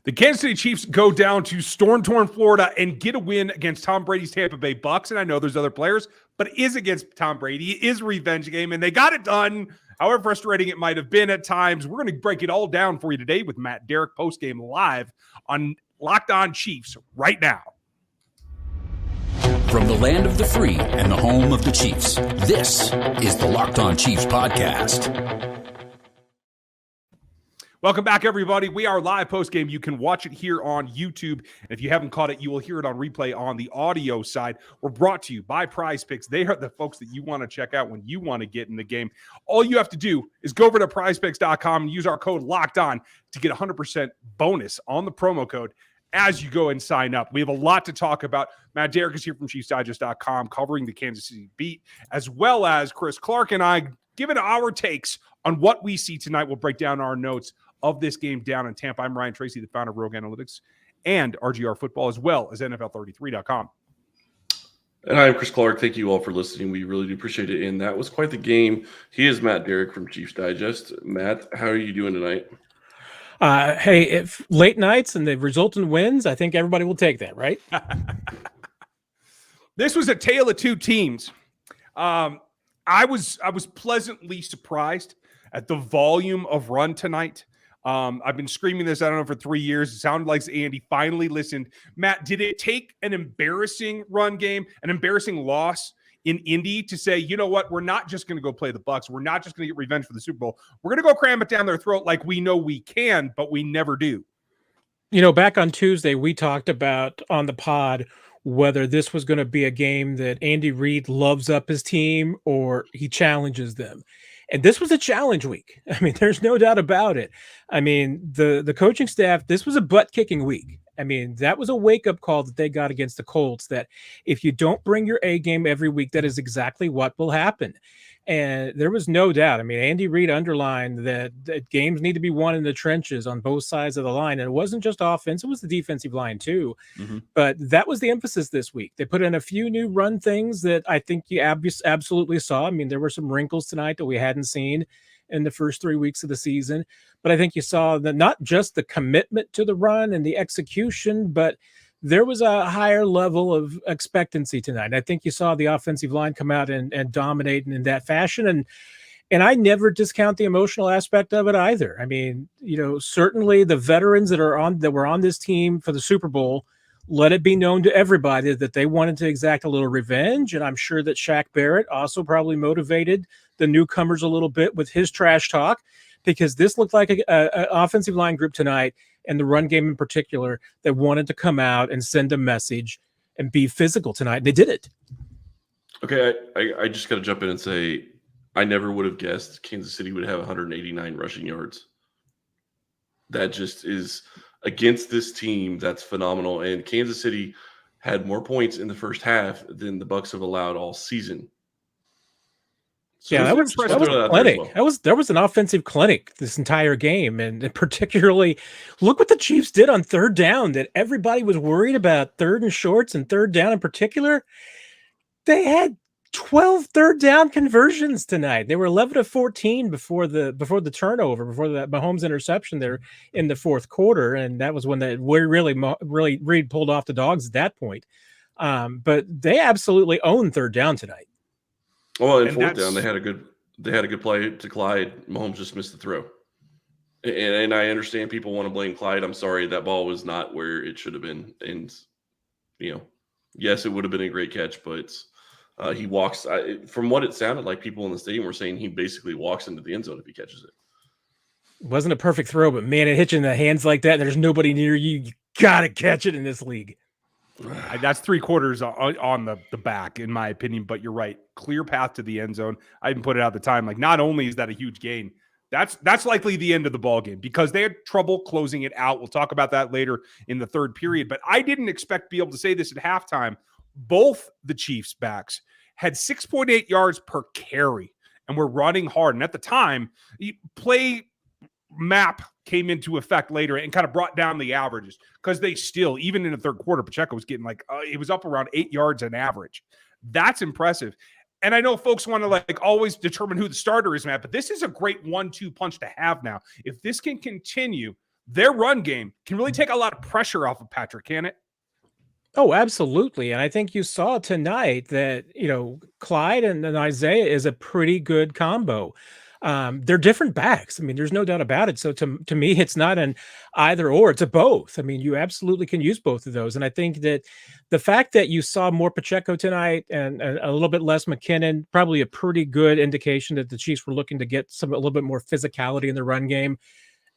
The Kansas City Chiefs go down to storm-torn Florida and get a win against Tom Brady's Tampa Bay Bucs. And I know there's other players, but it is against Tom Brady. It is a revenge game, and they got it done, however frustrating it might have been at times. We're going to break it all down for you today with Matt Derrick, Postgame live on Locked On Chiefs right now. From the land of the free and the home of the Chiefs, this is the Locked On Chiefs podcast. Welcome back, everybody. We are live post-game. You can watch it here on YouTube. And if you haven't caught it, you will hear it on replay on the audio side. We're brought to you by PrizePicks. They are the folks that you want to check out when you want to get in the game. All you have to do is go over to PrizePicks.com and use our code LOCKEDON to get 100% bonus on the promo code as you go and sign up. We have a lot to talk about. Matt Derrick is here from ChiefsDigest.com covering the Kansas City beat, as well as Chris Clark and I giving our takes on what we see tonight. We'll break down our notes of this game down in Tampa. I'm Ryan Tracy, the founder of Rogue Analytics and RGR Football, as well as NFL33.com. And I'm Chris Clark. Thank you all for listening. We really do appreciate it. And that was quite the game. He is Matt Derrick from Chiefs Digest. Matt, how are you doing tonight? Hey, if late nights and the resultant wins, I think everybody will take that, right? This was a tale of two teams. I was pleasantly surprised at the volume of run tonight. I've been screaming this, I don't know, for 3 years. It sounded like Andy finally listened. Matt, did it take an embarrassing run game, an embarrassing loss in Indy to say, you know what, we're not just going to go play the Bucs. We're not just going to get revenge for the Super Bowl. We're going to go cram it down their throat like we know we can, but we never do. You know, back on Tuesday, we talked about on the pod whether this was going to be a game that Andy Reid loves up his team or he challenges them. And this was a challenge week. I mean, there's no doubt about it. I mean, the coaching staff, this was a butt-kicking week. I mean, that was a wake-up call that they got against the Colts, that if you don't bring your A game every week, that is exactly what will happen. And there was no doubt. I mean, Andy Reid underlined that games need to be won in the trenches on both sides of the line. And it wasn't just offense, it was the defensive line too. Mm-hmm. But that was the emphasis this week. They put in a few new run things that I think you absolutely saw. I mean, there were some wrinkles tonight that we hadn't seen in the first 3 weeks of the season. But I think you saw that not just the commitment to the run and the execution, but there was a higher level of expectancy tonight. I think you saw the offensive line come out and dominate in that fashion. And I never discount the emotional aspect of it either. I mean, you know, certainly the veterans that were on this team for the Super Bowl, let it be known to everybody that they wanted to exact a little revenge. And I'm sure that Shaq Barrett also probably motivated the newcomers a little bit with his trash talk, because this looked like an offensive line group tonight, and the run game in particular, that wanted to come out and send a message and be physical tonight. And they did it. Okay, I just got to jump in and say, I never would have guessed Kansas City would have 189 rushing yards. That just is, against this team, that's phenomenal. And Kansas City had more points in the first half than the Bucs have allowed all season. So yeah, that was a clinic. There was an offensive clinic this entire game, and particularly, look what the Chiefs did on third down. That everybody was worried about third and shorts and third down in particular. They had 12 third down conversions tonight. They were 11 of 14 before the turnover, before the Mahomes interception there in the fourth quarter, and that was when Reid pulled off the dogs at that point. But they absolutely owned third down tonight. Well, in fourth down, they had a good play to Clyde. Mahomes just missed the throw. And I understand people want to blame Clyde. I'm sorry, that ball was not where it should have been. And, you know, yes, it would have been a great catch, but he walks. From what it sounded like, people in the stadium were saying he basically walks into the end zone if he catches it. It wasn't a perfect throw, but man, it hits you in the hands like that. There's nobody near you. You got to catch it in this league. That's 3/4 on the back, in my opinion, but you're right. Clear path to the end zone. I even put it out at the time. Like, not only is that a huge gain, that's likely the end of the ball game because they had trouble closing it out. We'll talk about that later in the third period, but I didn't expect to be able to say this at halftime. Both the Chiefs backs had 6.8 yards per carry and were running hard. And at the time, play map came into effect later and kind of brought down the averages because they still, even in the third quarter, Pacheco was getting it was up around 8 yards an average. That's impressive. And I know folks want to always determine who the starter is, Matt, but this is a great 1-2 punch to have now. If this can continue, their run game can really take a lot of pressure off of Patrick, can it? Oh, absolutely. And I think you saw tonight that, Clyde and Isaiah is a pretty good combo. They're different backs. I mean, there's no doubt about it. So to me, it's not an either or, it's a both. I mean, you absolutely can use both of those. And I think that the fact that you saw more Pacheco tonight and a little bit less McKinnon, probably a pretty good indication that the Chiefs were looking to get a little bit more physicality in the run game.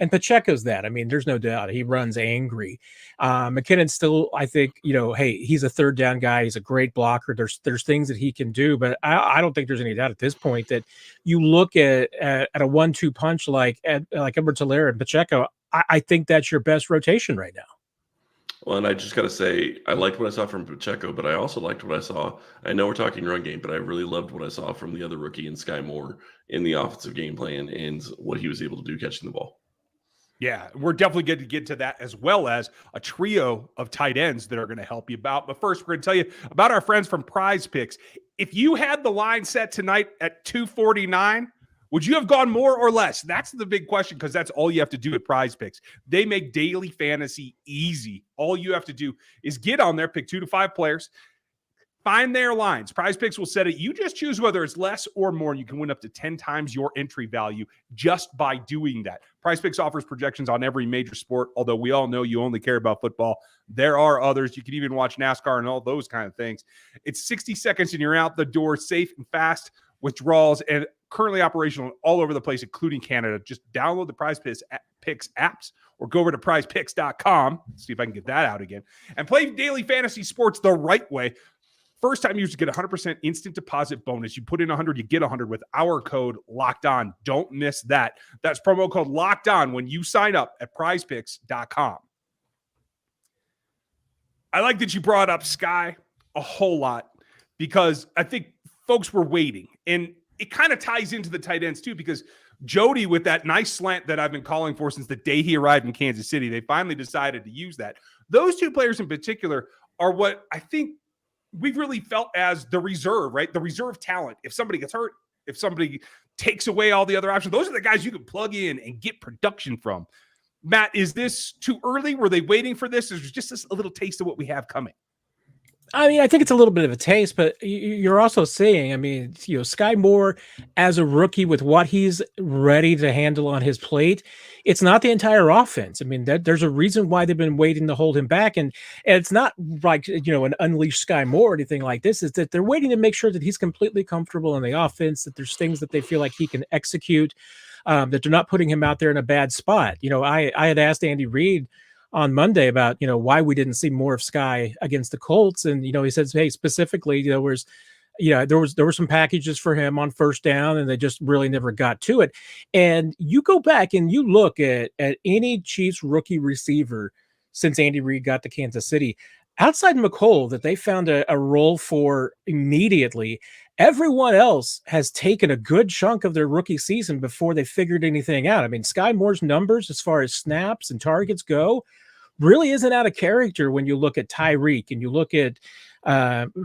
And Pacheco's that. I mean, there's no doubt he runs angry. McKinnon still, I think, hey, he's a third down guy. He's a great blocker. There's things that he can do, but I don't think there's any doubt at this point that you look at a 1-2 punch like Edwards-Helaire and Pacheco. I think that's your best rotation right now. Well, and I just got to say, I liked what I saw from Pacheco, but I also liked what I saw. I know we're talking run game, but I really loved what I saw from the other rookie in Sky Moore in the offensive game plan and what he was able to do catching the ball. Yeah, we're definitely going to get to that, as well as a trio of tight ends that are going to help you out. But first, we're going to tell you about our friends from PrizePicks. If you had the line set tonight at 249, would you have gone more or less? That's the big question, because that's all you have to do at PrizePicks. They make daily fantasy easy. All you have to do is get on there, pick 2 to 5 players, find their lines. PrizePicks will set it. You just choose whether it's less or more, and you can win up to 10 times your entry value just by doing that. PrizePicks offers projections on every major sport, although we all know you only care about football. There are others. You can even watch NASCAR and all those kind of things. It's 60 seconds and you're out the door, safe and fast withdrawals, and currently operational all over the place, including Canada. Just download the PrizePicks apps or go over to prizepicks.com. See if I can get that out again. And play daily fantasy sports the right way. First-time users get 100% instant deposit bonus. You put in 100, you get 100 with our code Locked On. Don't miss that. That's promo code Locked On when you sign up at PrizePicks.com. I like that you brought up Sky a whole lot, because I think folks were waiting, and it kind of ties into the tight ends too, because Jody, with that nice slant that I've been calling for since the day he arrived in Kansas City, they finally decided to use that. Those two players in particular are what I think we've really felt as the reserve, right? The reserve talent. If somebody gets hurt, if somebody takes away all the other options, those are the guys you can plug in and get production from. Matt, is this too early? Were they waiting for this? Or is just a little taste of what we have coming? I mean, I think it's a little bit of a taste, but you're also saying, I mean, Sky Moore as a rookie with what he's ready to handle on his plate, it's not the entire offense. I mean, there's a reason why they've been waiting to hold him back. And it's not like, an unleashed Sky Moore or anything like this, is that they're waiting to make sure that he's completely comfortable in the offense, that there's things that they feel like he can execute, that they're not putting him out there in a bad spot. I had asked Andy Reid on Monday about, why we didn't see more of Sky against the Colts. And, he says, hey, specifically, there were some packages for him on first down, and they just really never got to it. And you go back and you look at any Chiefs rookie receiver since Andy Reid got to Kansas City, outside McColl, that they found a role for immediately. Everyone else has taken a good chunk of their rookie season before they figured anything out. I mean, Sky Moore's numbers as far as snaps and targets go really isn't out of character when you look at Tyreek and you look at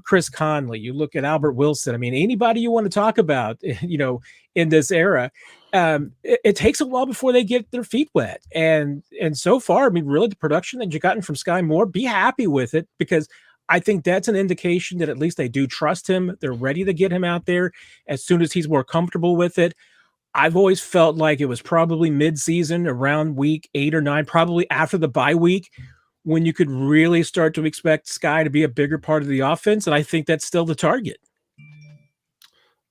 Chris Conley, you look at Albert Wilson. I mean, anybody you want to talk about, in this era, it takes a while before they get their feet wet. And so far, I mean, really the production that you've gotten from Sky Moore, be happy with it, because I think that's an indication that at least they do trust him. They're ready to get him out there as soon as he's more comfortable with it. I've always felt like it was probably mid-season, around week 8 or 9, probably after the bye week, when you could really start to expect Sky to be a bigger part of the offense. And I think that's still the target.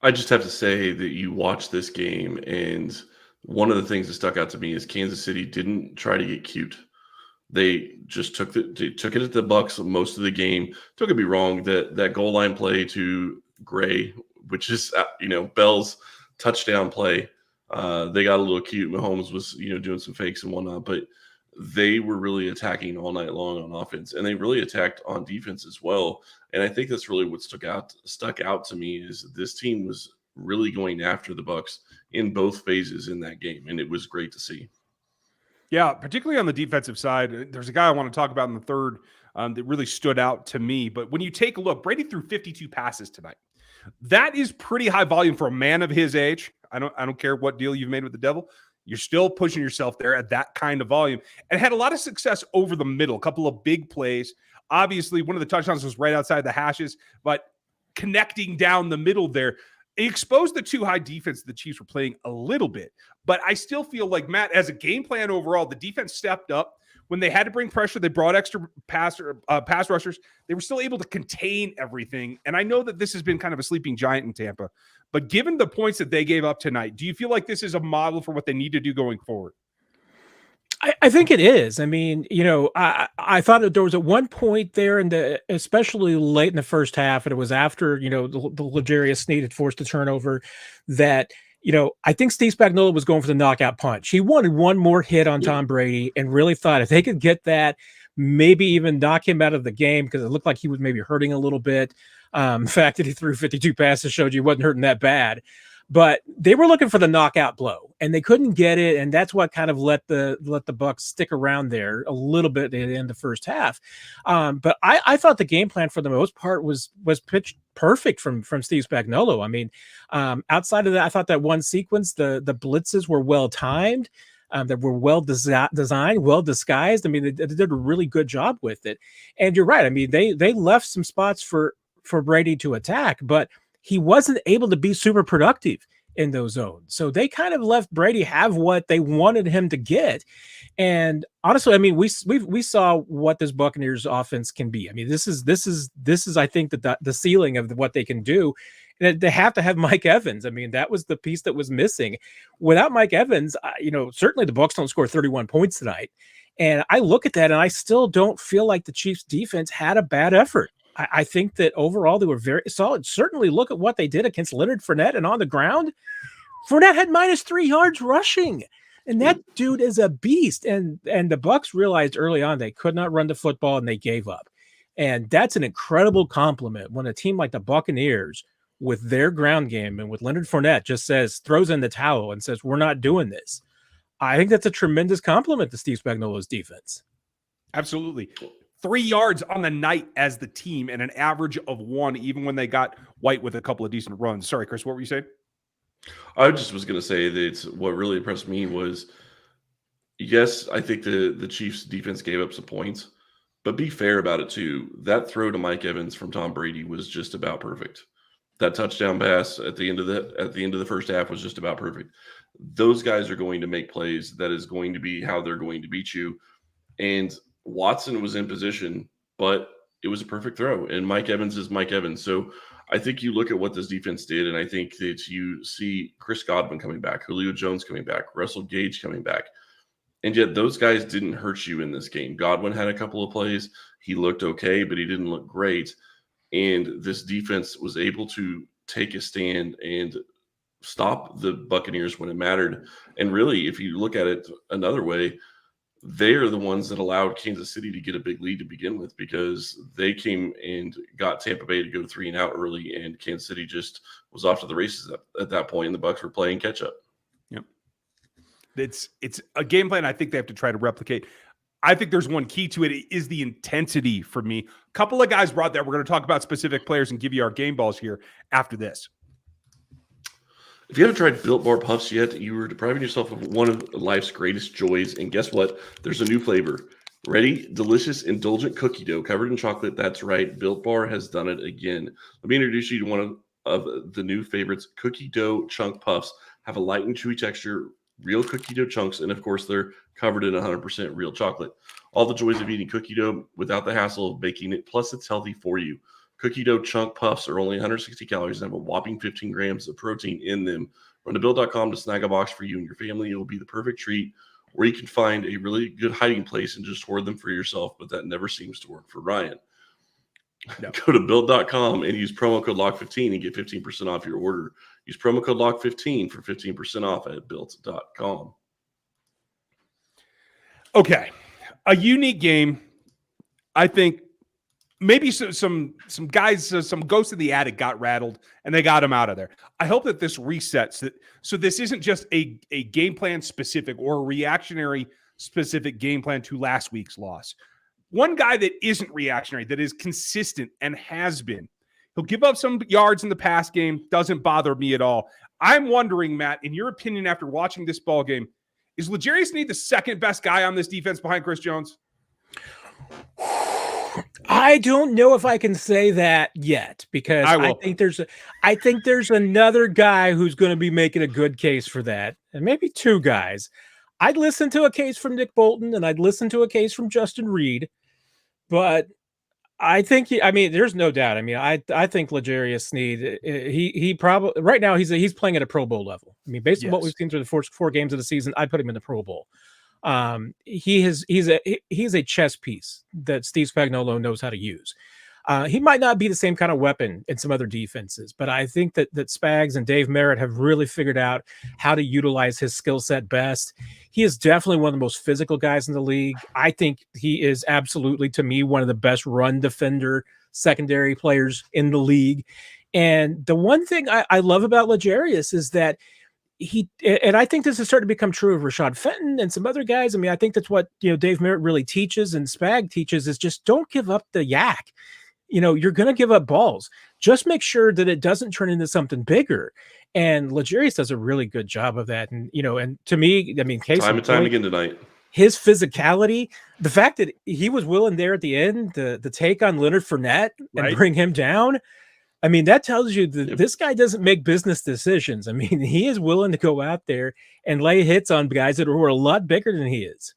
I just have to say that you watch this game, and one of the things that stuck out to me is Kansas City didn't try to get cute. They just took it at the Bucs most of the game. Don't get me wrong, that goal line play to Gray, which is Bell's touchdown play, they got a little cute. Mahomes was doing some fakes and whatnot, but they were really attacking all night long on offense, and they really attacked on defense as well. And I think that's really what stuck out to me, is this team was really going after the Bucs in both phases in that game, and it was great to see. Yeah, particularly on the defensive side. There's a guy I want to talk about in the third that really stood out to me. But when you take a look, Brady threw 52 passes tonight. That is pretty high volume for a man of his age. I don't care what deal you've made with the devil. You're still pushing yourself there at that kind of volume, and had a lot of success over the middle. A couple of big plays. Obviously, one of the touchdowns was right outside the hashes, but connecting down the middle there, it exposed the too high defense the Chiefs were playing a little bit. But I still feel like, Matt, as a game plan overall, the defense stepped up. When they had to bring pressure, they brought extra pass rushers. They were still able to contain everything. And I know that this has been kind of a sleeping giant in Tampa, but given the points that they gave up tonight, do you feel like this is a model for what they need to do going forward? I think it is. I mean, I thought that there was at one point there especially late in the first half, and it was after, the L'Jarius Sneed had forced a turnover that, I think Steve Spagnuolo was going for the knockout punch. He wanted one more hit on Tom Brady and really thought if they could get that, maybe even knock him out of the game, because it looked like he was maybe hurting a little bit. The fact that he threw 52 passes showed you he wasn't hurting that bad. But they were looking for the knockout blow, and they couldn't get it, and that's what kind of let the Bucs stick around there a little bit in the first half. But I thought the game plan for the most part was pitched perfect from Steve Spagnuolo. I mean, outside of that, I thought that one sequence, the blitzes were well timed, that were well designed, well disguised. I mean, they did a really good job with it. And you're right. I mean, they left some spots for Brady to attack, but he wasn't able to be super productive in those zones. So they kind of left Brady have what they wanted him to get. And honestly, I mean, we saw what this Buccaneers offense can be. I mean, this is I think the ceiling of what they can do. And they have to have Mike Evans. I mean, that was the piece that was missing. Without Mike Evans, certainly the Bucs don't score 31 points tonight. And I look at that and I still don't feel like the Chiefs defense had a bad effort. I think that overall they were very solid. Certainly look at what they did against Leonard Fournette, and on the ground, Fournette had -3 yards rushing, and that dude is a beast. And the Bucs realized early on they could not run the football, and they gave up. And that's an incredible compliment when a team like the Buccaneers, with their ground game and with Leonard Fournette, just throws in the towel and says, we're not doing this. I think that's a tremendous compliment to Steve Spagnuolo's defense. Absolutely. 3 yards on the night as the team and an average of 1, even when they got White with a couple of decent runs. Sorry, Chris, what were you saying? I just was going to say that what really impressed me was, yes, I think the Chiefs defense gave up some points, but be fair about it too. That throw to Mike Evans from Tom Brady was just about perfect. That touchdown pass at the end of the first half was just about perfect. Those guys are going to make plays. That is going to be how they're going to beat you. And Watson was in position, but it was a perfect throw. And Mike Evans is Mike Evans. So I think you look at what this defense did, and I think that you see Chris Godwin coming back, Julio Jones coming back, Russell Gage coming back. And yet those guys didn't hurt you in this game. Godwin had a couple of plays. He looked okay, but he didn't look great. And this defense was able to take a stand and stop the Buccaneers when it mattered. And really, if you look at it another way, they are the ones that allowed Kansas City to get a big lead to begin with, because they came and got Tampa Bay to go 3-and-out early, and Kansas City just was off to the races at that point, and the Bucs were playing catch up. Yep. It's a game plan I think they have to try to replicate. I think there's one key to it. It is the intensity for me. A couple of guys brought that. We're going to talk about specific players and give you our game balls here after this. If you haven't tried Built Bar Puffs yet, you are depriving yourself of one of life's greatest joys. And guess what? There's a new flavor. Ready, delicious, indulgent cookie dough covered in chocolate. That's right. Built Bar has done it again. Let me introduce you to one of the new favorites. Cookie dough chunk puffs have a light and chewy texture, real cookie dough chunks, and of course, they're covered in 100% real chocolate. All the joys of eating cookie dough without the hassle of baking it, plus it's healthy for you. Cookie dough chunk puffs are only 160 calories and have a whopping 15 grams of protein in them. Run to Build.com to snag a box for you and your family. It will be the perfect treat, where you can find a really good hiding place and just hoard them for yourself, but that never seems to work for Ryan. No. Go to Build.com and use promo code LOCK15 and get 15% off your order. Use promo code LOCK15 for 15% off at Built.com. Okay. A unique game. I think maybe some guys, some ghosts in the attic got rattled and they got him out of there. I hope that this resets it. So this isn't just a game plan specific or a reactionary specific game plan to last week's loss. One guy that isn't reactionary, that is consistent and has been, he'll give up some yards in the pass game. Doesn't bother me at all. I'm wondering, Matt, in your opinion, after watching this ball game, Is L'Jarius Sneed the second best guy on this defense behind Chris Jones? I don't know if I can say that yet, because I think there's another guy who's going to be making a good case for that, and maybe two guys. I'd listen to a case from Nick Bolton, and I'd listen to a case from Justin Reed, but I think there's no doubt. I think L'Jarius Sneed, he probably right now he's playing at a Pro Bowl level. Based on what we've seen through the first 4 games of the season, I'd put him in the Pro Bowl. He's a chess piece that Steve Spagnuolo knows how to use. He might not be the same kind of weapon in some other defenses, but I think that Spags and Dave Merritt have really figured out how to utilize his skill set best. He is definitely one of the most physical guys in the league. I think he is absolutely, to me, one of the best run defender secondary players in the league. And the one thing I love about L'Jarius is that and I think this is starting to become true of Rashad Fenton and some other guys. I think that's what Dave Merritt really teaches and Spag teaches, is just don't give up the yak. You're going to give up balls. Just make sure that it doesn't turn into something bigger. And L'Jarius does a really good job of that. And and to me, case time and time again tonight, his physicality, the fact that he was willing there at the end, the take on Leonard Fournette and bring him down. That tells you that this guy doesn't make business decisions. He is willing to go out there and lay hits on guys that are a lot bigger than he is.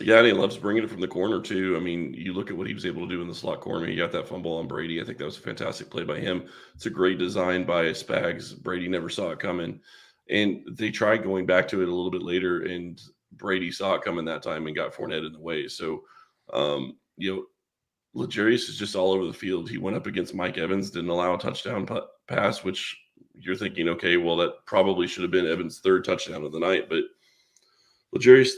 Yeah, and he loves bringing it from the corner, too. You look at what he was able to do in the slot corner. He got that fumble on Brady. I think that was a fantastic play by him. It's a great design by Spags. Brady never saw it coming. And they tried going back to it a little bit later, and Brady saw it coming that time and got Fournette in the way. So, L'Jarius is just all over the field. He went up against Mike Evans, didn't allow a touchdown pass, which you're thinking, okay, well, that probably should have been Evans' 3rd touchdown of the night. But L'Jarius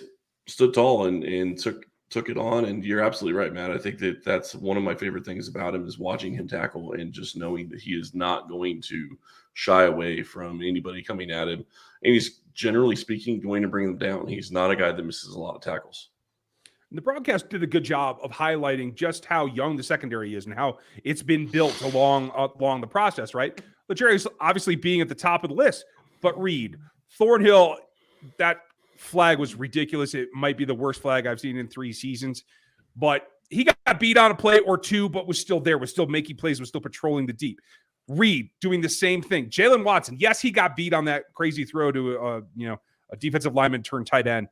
stood tall and took it on. And you're absolutely right, Matt. I think that's one of my favorite things about him, is watching him tackle and just knowing that he is not going to shy away from anybody coming at him. And he's, generally speaking, going to bring them down. He's not a guy that misses a lot of tackles. The broadcast did a good job of highlighting just how young the secondary is and how it's been built along the process, right? L'Jarius obviously being at the top of the list, but Reed, Thornhill, that flag was ridiculous. It might be the worst flag I've seen in 3 seasons, but he got beat on a play or two, but was still there, was still making plays, was still patrolling the deep. Reed doing the same thing. Jalen Watson, yes, he got beat on that crazy throw to a defensive lineman turned tight end.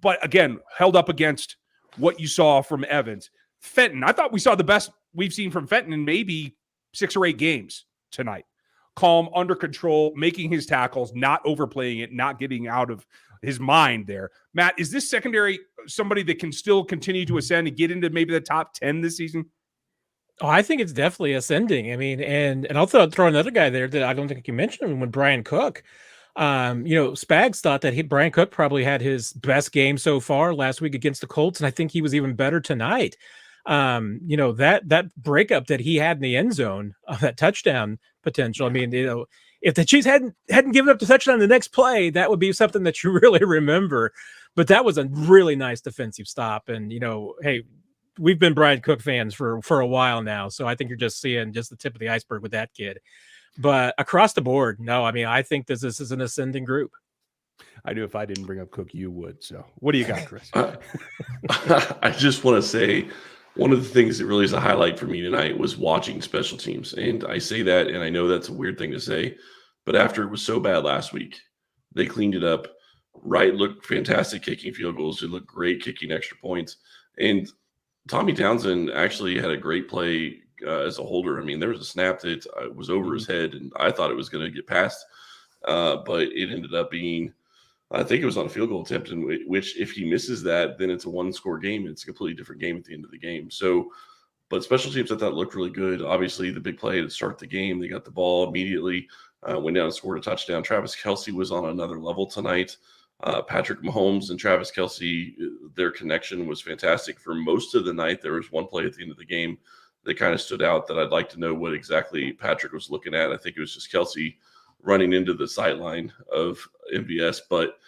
But again, held up against what you saw from Evans. Fenton, I thought we saw the best we've seen from Fenton in maybe 6 or 8 games tonight. Calm, under control, making his tackles, not overplaying it, not getting out of his mind there. Matt, is this secondary somebody that can still continue to ascend and get into maybe the top 10 this season? Oh, I think it's definitely ascending. And I'll throw another guy there that I don't think you mentioned, when Brian Cook. Spags thought that Brian Cook probably had his best game so far last week against the Colts, and I think he was even better tonight. That breakup that he had in the end zone, that touchdown potential. If the Chiefs hadn't given up the touchdown the next play, that would be something that you really remember. But that was a really nice defensive stop. And hey, we've been Brian Cook fans for a while now, so I think you're just seeing just the tip of the iceberg with that kid. But across the board, no, I think this is an ascending group. I knew if I didn't bring up Cook, you would. So what do you got, Chris? I just want to say one of the things that really is a highlight for me tonight was watching special teams. And I say that, and I know that's a weird thing to say, but after it was so bad last week, they cleaned it up. Wright looked fantastic kicking field goals. He looked great kicking extra points. And Tommy Townsend actually had a great play as a holder. There was a snap that was over his head, and I thought it was going to get past, but it ended up being, I think it was on a field goal attempt, in which if he misses that, then it's a 1-score game. It's a completely different game at the end of the game. So, but special teams I thought looked really good. Obviously, the big play to start the game, they got the ball immediately, went down and scored a touchdown. Travis Kelce was on another level tonight. Patrick Mahomes and Travis Kelce, their connection was fantastic for most of the night. There was one play at the end of the game that kind of stood out that I'd like to know what exactly Patrick was looking at. I think it was just Kelce running into the sideline of MVS. But,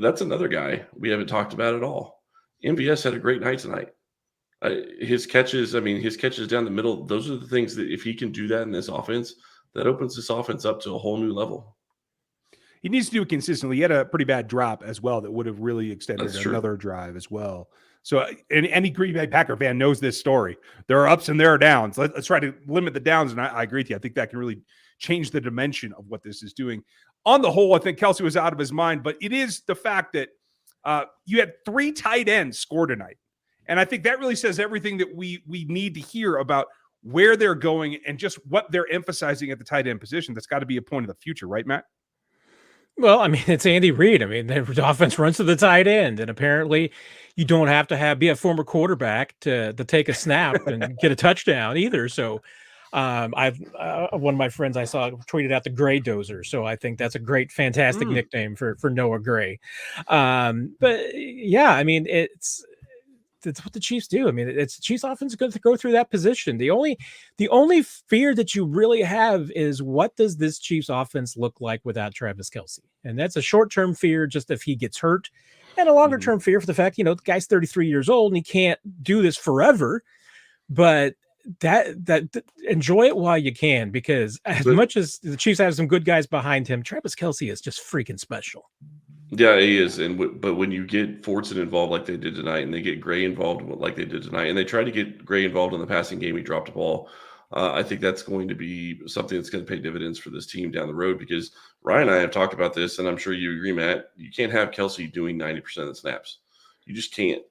that's another guy we haven't talked about at all. MVS had a great night tonight. His catches down the middle, those are the things that if he can do that in this offense, that opens this offense up to a whole new level. He needs to do it consistently. He had a pretty bad drop as well that would have really extended another drive as well. So, and any Green Bay Packer fan knows this story. There are ups and there are downs. Let's try to limit the downs, and I agree with you. I think that can really change the dimension of what this is doing. On the whole, I think Kelce was out of his mind, but it is the fact that you had 3 tight ends score tonight. And I think that really says everything that we need to hear about where they're going and just what they're emphasizing at the tight end position. That's got to be a point of the future, right, Matt? Well, I mean, it's Andy Reid. I mean, the offense runs to the tight end, and apparently you don't have to be a former quarterback to take a snap and get a touchdown either. So I've one of my friends I saw tweeted out the Gray Dozer. So I think that's a great, fantastic nickname for Noah Gray. But yeah, I mean, it's what the Chiefs do. I mean, it's the Chiefs offense going to go through that position. The only fear that you really have is what does this Chiefs offense look like without Travis Kelce? And that's a short-term fear just if he gets hurt, and a longer-term fear for the fact, the guy's 33 years old and he can't do this forever. But that enjoy it while you can, because as much as the Chiefs have some good guys behind him, Travis Kelce is just freaking special. Yeah, he is. But when you get Fortson involved like they did tonight, and they get Gray involved like they did tonight, and they tried to get Gray involved in the passing game, he dropped a ball. I think that's going to be something that's going to pay dividends for this team down the road, because Ryan and I have talked about this, and I'm sure you agree, Matt. You can't have Kelce doing 90% of the snaps. You just can't.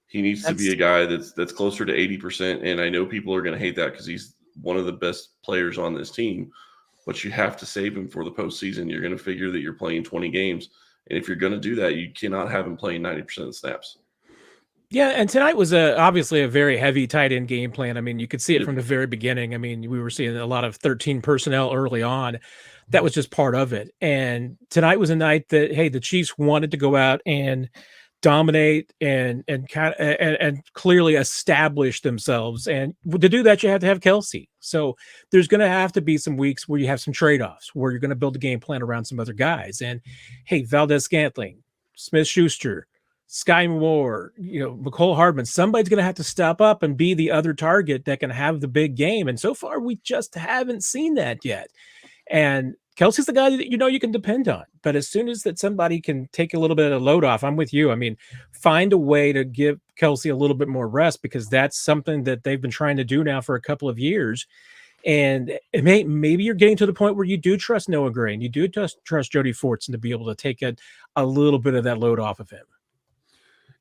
He needs to be a guy that's closer to 80%, and I know people are going to hate that because he's one of the best players on this team, but you have to save him for the postseason. You're going to figure that you're playing 20 games. And if you're going to do that, you cannot have him playing 90% of the snaps. Yeah, and tonight was obviously a very heavy tight end game plan. I mean, you could see it from the very beginning. I mean, we were seeing a lot of 13 personnel early on. That was just part of it. And tonight was a night that, hey, the Chiefs wanted to go out and dominate and clearly establish themselves. And to do that, you have to have Kelce. So there's going to have to be some weeks where you have some trade-offs, where you're going to build a game plan around some other guys. And hey, Valdez-Scantling, Smith-Schuster, Sky Moore, McCole Hardman, somebody's going to have to step up and be the other target that can have the big game. And so far, we just haven't seen that yet. And Kelce's the guy that you can depend on. But as soon as that somebody can take a little bit of load off, I'm with you. I mean, find a way to give Kelce a little bit more rest, because that's something that they've been trying to do now for a couple of years. And maybe you're getting to the point where you do trust Noah Gray and you do trust Jody Fortson to be able to take a little bit of that load off of him.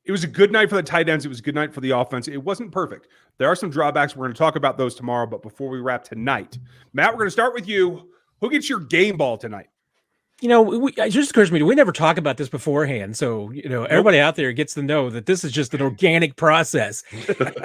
It was a good night for the tight ends. It was a good night for the offense. It wasn't perfect. There are some drawbacks. We're going to talk about those tomorrow. But before we wrap tonight, Matt, we're going to start with you. Who gets your game ball tonight? It just occurs to me, we never talk about this beforehand. So, everybody out there gets to know that this is just an organic process.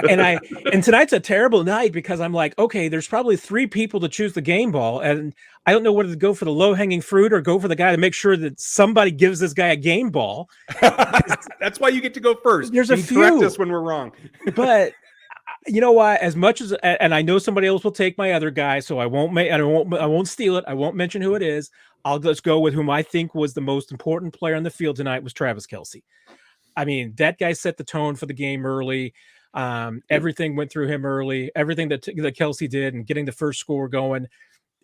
and tonight's a terrible night because I'm like, okay, there's probably 3 people to choose the game ball. And I don't know whether to go for the low hanging fruit or go for the guy to make sure that somebody gives this guy a game ball. That's why you get to go first. There's a few. Correct us when we're wrong. But you know what? As much as, and I know somebody else will take my other guy, so I won't steal it. I won't mention who it is. I'll just go with whom I think was the most important player on the field tonight was Travis Kelce. I mean, that guy set the tone for the game early. Everything went through him early. Everything that Kelce did and getting the first score going,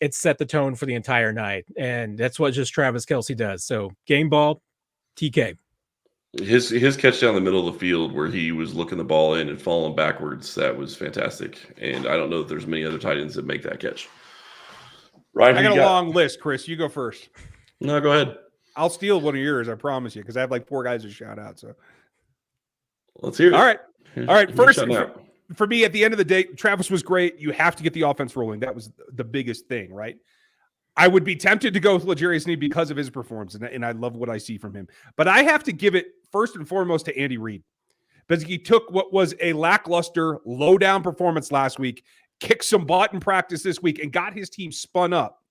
it set the tone for the entire night. And that's what just Travis Kelce does. So game ball, TK. His catch down the middle of the field where he was looking the ball in and falling backwards, that was fantastic. And I don't know if there's many other tight ends that make that catch. Ryan, I got a long list, Chris. You go first. No, go ahead. I'll steal one of yours, I promise you, because I have like 4 guys to shout out. So let's hear it. All right. First, for me, at the end of the day, Travis was great. You have to get the offense rolling. That was the biggest thing, right? I would be tempted to go with L'Jarius Sneed because of his performance, and I love what I see from him. But I have to give it first and foremost to Andy Reid, because he took what was a lackluster, low-down performance last week, kicked some butt in practice this week, and got his team spun up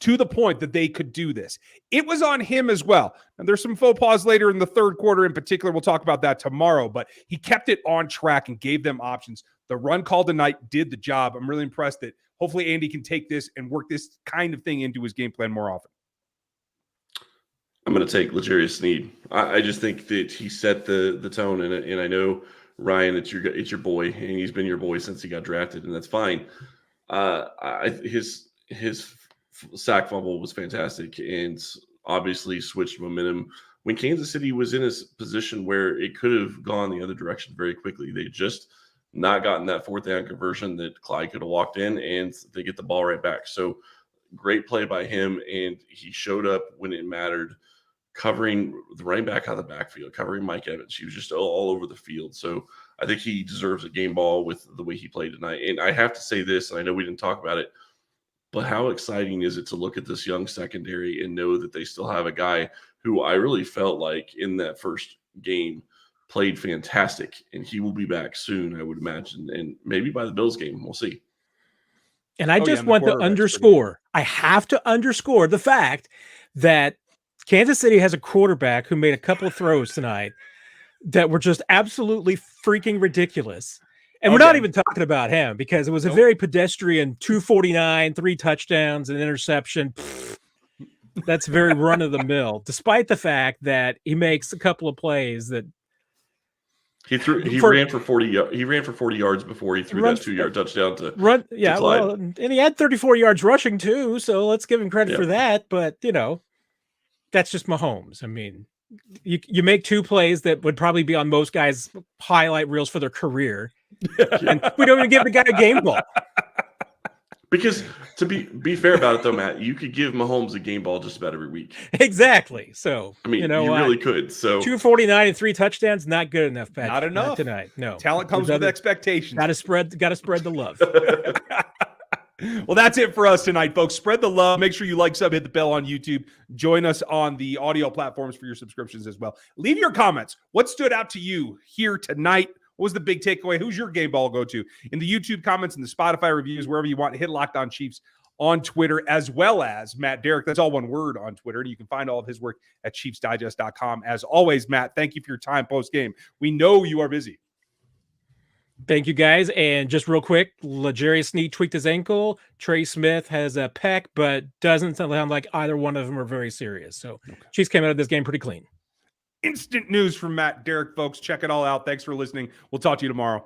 to the point that they could do this. It was on him as well. And there's some faux pas later in the third quarter in particular. We'll talk about that tomorrow, but he kept it on track and gave them options. The run call tonight did the job. I'm really impressed that hopefully Andy can take this and work this kind of thing into his game plan more often. I'm going to take L'Jarius Sneed. I just think that he set the tone, and I know, Ryan, it's your boy, and he's been your boy since he got drafted, and that's fine. His sack fumble was fantastic, and obviously switched momentum when Kansas City was in a position where it could have gone the other direction very quickly. They just not gotten that fourth down conversion that Clyde could have walked in, and they get the ball right back. So great play by him, and he showed up when it mattered, covering the running back out of the backfield, covering Mike Evans. He was just all over the field. So I think he deserves a game ball with the way he played tonight. And I have to say this, and I know we didn't talk about it, but how exciting is it to look at this young secondary and know that they still have a guy who I really felt like in that first game played fantastic, and he will be back soon, I would imagine, and maybe by the Bills game. We'll see. And I just want to underscore, I have to underscore the fact that Kansas City has a quarterback who made a couple of throws tonight that were just absolutely freaking ridiculous. And we're not even talking about him because it was a very pedestrian 249, 3 touchdowns, an interception. Pfft, that's very run of the mill, despite the fact that he makes a couple of plays that he ran for 40. He ran for 40 yards before he threw that 2-yard touchdown to Clyde. Well, and he had 34 yards rushing too, so let's give him credit for that. But that's just Mahomes. I mean, you make 2 plays that would probably be on most guys' highlight reels for their career, and we don't even give the guy a game ball. Because to be fair about it, though, Matt, you could give Mahomes a game ball just about every week. Exactly. So I mean, you really could. So 249 and 3 touchdowns, not good enough, Patrick. Not enough tonight. No, talent comes with expectations. Got to spread the love. Well, that's it for us tonight, folks. Spread the love. Make sure you like, sub, hit the bell on YouTube. Join us on the audio platforms for your subscriptions as well. Leave your comments. What stood out to you here tonight? What was the big takeaway? Who's your game ball go to? In the YouTube comments and the Spotify reviews, wherever you want, hit Locked On Chiefs on Twitter, as well as Matt Derrick. That's all one word on Twitter. And you can find all of his work at ChiefsDigest.com. As always, Matt, thank you for your time post-game. We know you are busy. Thank you, guys. And just real quick, L'Jarius Sneed tweaked his ankle. Trey Smith has a pec, but doesn't sound like either one of them are very serious. So Chiefs came out of this game pretty clean. Instant news from Matt Derrick, folks. Check it all out. Thanks for listening. We'll talk to you tomorrow.